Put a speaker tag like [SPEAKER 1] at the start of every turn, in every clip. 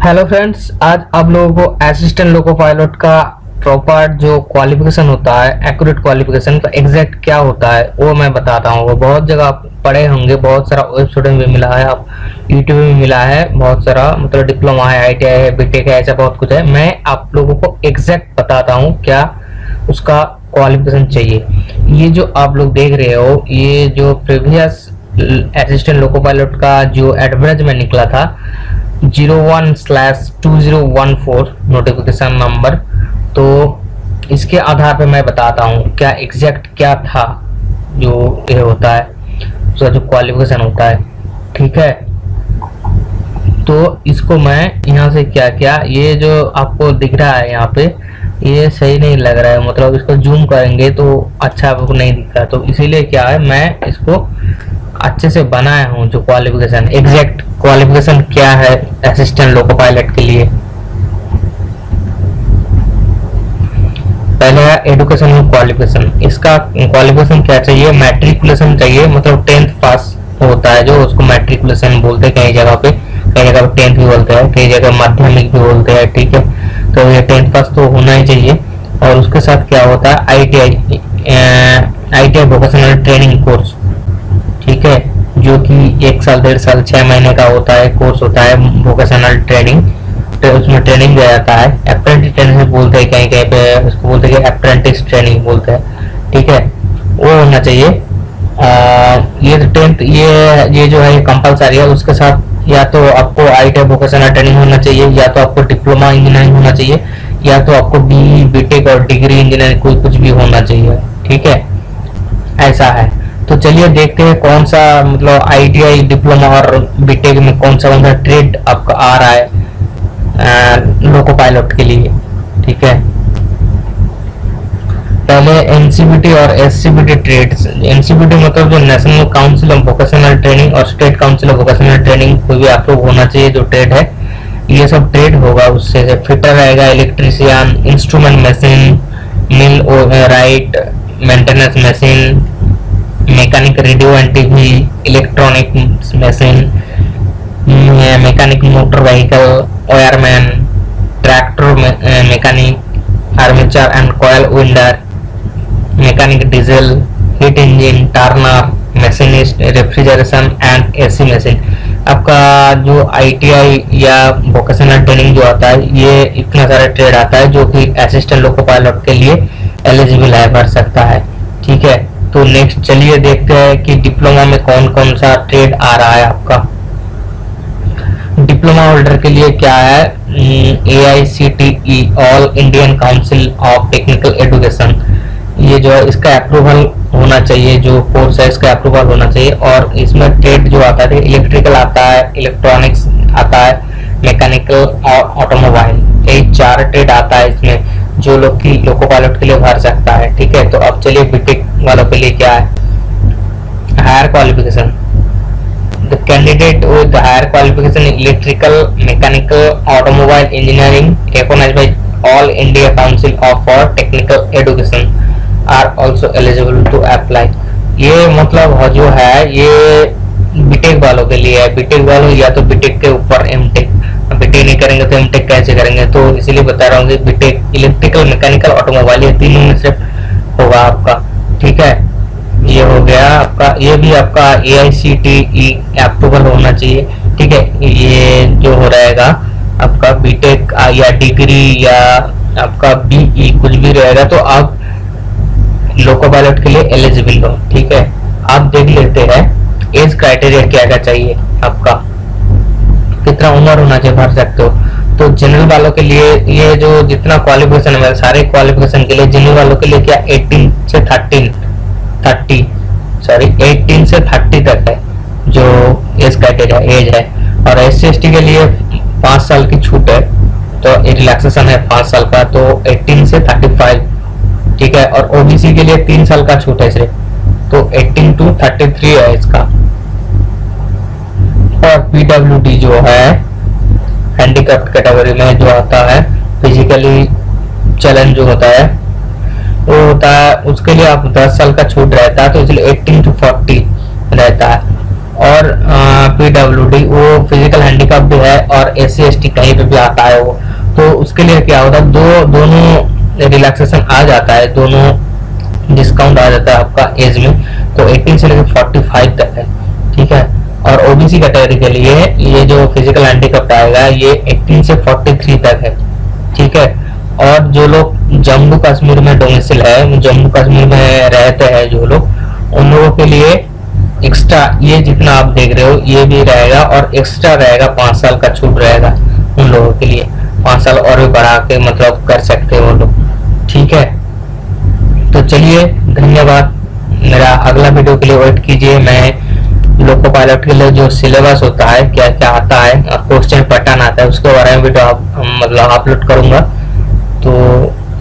[SPEAKER 1] Hello friends, आज आप लोगों को असिस्टेंट लोको पायलट का प्रॉपर जो क्वालिफिकेशन होता है, एक्यूरेट क्वालिफिकेशन का एग्जैक्ट क्या होता है वो मैं बताता हूँ। वो बहुत जगह आप पढ़े होंगे, बहुत सारा वेबसाइट में भी मिला है, आप यूट्यूब में मिला है, बहुत सारा मतलब डिप्लोमा है, ITI है, बीटेक है, ऐसा बहुत कुछ है। मैं आप लोगों को एग्जैक्ट बताता हूँ क्या उसका क्वालिफिकेशन चाहिए। ये जो आप लोग देख रहे हो, ये जो प्रीवियस असिस्टेंट लोको पायलट का जो एडवर्टाइज में निकला था 01/2014 नोटिफिकेशन नंबर, तो इसके आधार पे मैं बताता हूँ क्या एग्जैक्ट क्या था जो ये होता है, उसका जो क्वालिफिकेशन होता है। ठीक है, तो इसको मैं यहाँ से क्या क्या, ये जो आपको दिख रहा है यहाँ पे, ये सही नहीं लग रहा है, मतलब इसको जूम करेंगे तो अच्छा आपको नहीं दिखता, तो इसीलिए क्या है मैं इसको अच्छे से बनाया हूँ। जो क्वालिफिकेशन, एग्जैक्ट क्वालिफिकेशन क्या है असिस्टेंट लोको पायलट के लिए। पहले है एजुकेशन क्वालिफिकेशन। इसका क्वालिफिकेशन क्या चाहिए, मैट्रिकुलेशन चाहिए, मतलब 10th पास होता है जो, उसको मैट्रिकुलेशन बोलते हैं। कई जगह पे 10th भी बोलते हैं, कई जगह माध्यमिक भी बोलते हैं। ठीक है, तो ये 10th पास तो होना ही चाहिए। और उसके साथ क्या होता है, ITI वोकेशनल ट्रेनिंग कोर्स। ठीक है, जो कि 1 साल 1.5 साल 6 महीने का होता है, कोर्स होता है वोकेशनल ट्रेनिंग। तो उसमें ट्रेनिंग दिया जाता है, अप्रेंटिस ट्रेनिंग बोलते हैं, कहीं कहीं पे उसको बोलते हैं अप्रेंटिस ट्रेनिंग बोलते हैं। ठीक है, वो होना चाहिए। ये 10th ये जो है कंपलसरी है। उसके साथ या तो आपको ITI वोकेशनल ट्रेनिंग होना चाहिए, या तो आपको डिप्लोमा इंजीनियरिंग होना चाहिए, या तो आपको BE बीटेक और डिग्री इंजीनियरिंग कोई कुछ भी होना चाहिए। ठीक है, ऐसा है। तो चलिए देखते हैं कौन सा, मतलब ITI डिप्लोमा और बीटेक में कौन सा ट्रेड आपका आ रहा है लोको पायलट के लिए। ठीक है, पहले NCBT और SCBT ट्रेड्स। NCBT मतलब जो national council of vocational training, और state council of vocational training कोई भी आप लोग होना चाहिए जो ट्रेड है, ये सब ट्रेड होगा। उससे फिटर रहेगा, electrician, instrument machine, mill right, maintenance machine, mechanic radio and TV, electronic machine, mechanic motor vehicle, wireman, tractor mechanic, armature and coil vendor, mechanic diesel, heat engine, Turner, machinist, refrigeration and AC machine. आपका जो ITI या vocational training जो आता है, ये इतना सारा trade आता है जो कि असिस्टेंट लोको पायलट के लिए एलिजिबल है, भर सकता है। ठीक है, तो नेक्स्ट चलिए देखते हैं कि डिप्लोमा में कौन कौन सा ट्रेड आ रहा है आपका। डिप्लोमा होल्डर के लिए क्या है, AICTE all Indian council of technical education, ये जो है इसका अप्रूवल होना चाहिए, जो कोर्स है इसका अप्रूवल होना चाहिए। और इसमें ट्रेड जो आता है, इलेक्ट्रिकल आता है, इलेक्ट्रॉनिक्स आता है, मैकेनिकल और ऑटोमोबाइल, यही 4 ट्रेड आता है इसमें, जो लोग की लोको पायलट के लिए भर सकता है। ठीक है, तो अब चलिए बीटेक वालों के लिए क्या है, higher qualification. The candidate with higher qualification electrical, mechanical, automobile engineering recognised by All India Council of for Technical Education are also eligible to apply. ये मतलब जो है ये बीटेक वालों के लिए है। बीटेक वालों या तो बीटेक के ऊपर एमटेक, बीटेक नहीं करेंगे तो एमटेक कैसे करेंगे, तो इसीलिए बता रहा हूँ कि बीटेक इलेक्ट्रिकल, मैकेनिकल, ऑटोमोबाइल, ये तीनों में से होगा आपका। ठीक है, ये हो गया आपका। ये भी आपका AICTE अप्रूवल होना चाहिए। ठीक है, ये जो हो रहेगा आपका बीटेक या डिग्री या आपका BE कुछ भी रहेगा, तो आप लोको पायलट के लिए एलिजिबल हो। ठीक है, आप देख लेते हैं एज क्राइटेरिया क्या क्या चाहिए, आपका कितना उम्र होना चाहिए, भर सकते हो। तो जनरल वालों के लिए ये जो जितना क्वालिफिकेशन है, सारे क्वालिफिकेशन के लिए जनरल वालों के लिए क्या 18 से 30 तक है जो एज क्राइटेरिया एज है। और SC/ST के लिए 5 साल की छूट है, तो रिलैक्सेशन है 5 साल का, तो 18 से 35। ठीक है, और OBC के लिए 3 साल का छूट है सिर्फ, तो 18 to 33 है इसका। और PWD जो है हैंडीकैप्ड कैटेगरी में जो आता है, फिजिकली चैलेंज जो होता है वो होता है, उसके लिए आप 10 साल का छूट रहता है, तो इसलिए 18 to 40 रहता है। और PWD वो फिजिकल हैंडीकैप भी है, और SC ST कहीं पे भी आता है वो, तो उसके लिए क्या होता है, दोनों रिलैक्सेशन आ जाता है, दोनों डिस्काउंट आ जाता है आपका एज में। तो 18 से लेकर 45 तक है, ठीक है। और OBC कैटेगरी के लिए ये जो फिजिकल हैंडीकैप आएगा ये 18 से 43 तक है, ठीक है। और जो लोग जम्मू कश्मीर में डोमिसाइल है, जम्मू कश्मीर में रहते हैं जो लोग, उन लोगों के लिए एक्स्ट्रा ये जितना आप देख रहे हो ये भी रहेगा, और एक्स्ट्रा रहेगा 5 साल का छूट रहेगा उन लोगों के लिए, 5 साल और भी बढ़ा के मतलब कर सकते हैं वो लोग, ठीक है। तो चलिए धन्यवाद, मेरा अगला वीडियो के लिए वेट कीजिए। मैं लोको पायलट के लिए जो सिलेबस होता है, क्या क्या आता है, क्वेश्चन पैटर्न आता है, उसके बारे में वीडियो मतलब अपलोड करूंगा, तो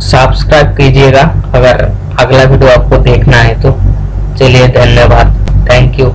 [SPEAKER 1] सब्सक्राइब कीजिएगा अगर अगला वीडियो आपको देखना है तो। चलिए धन्यवाद, थैंक यू।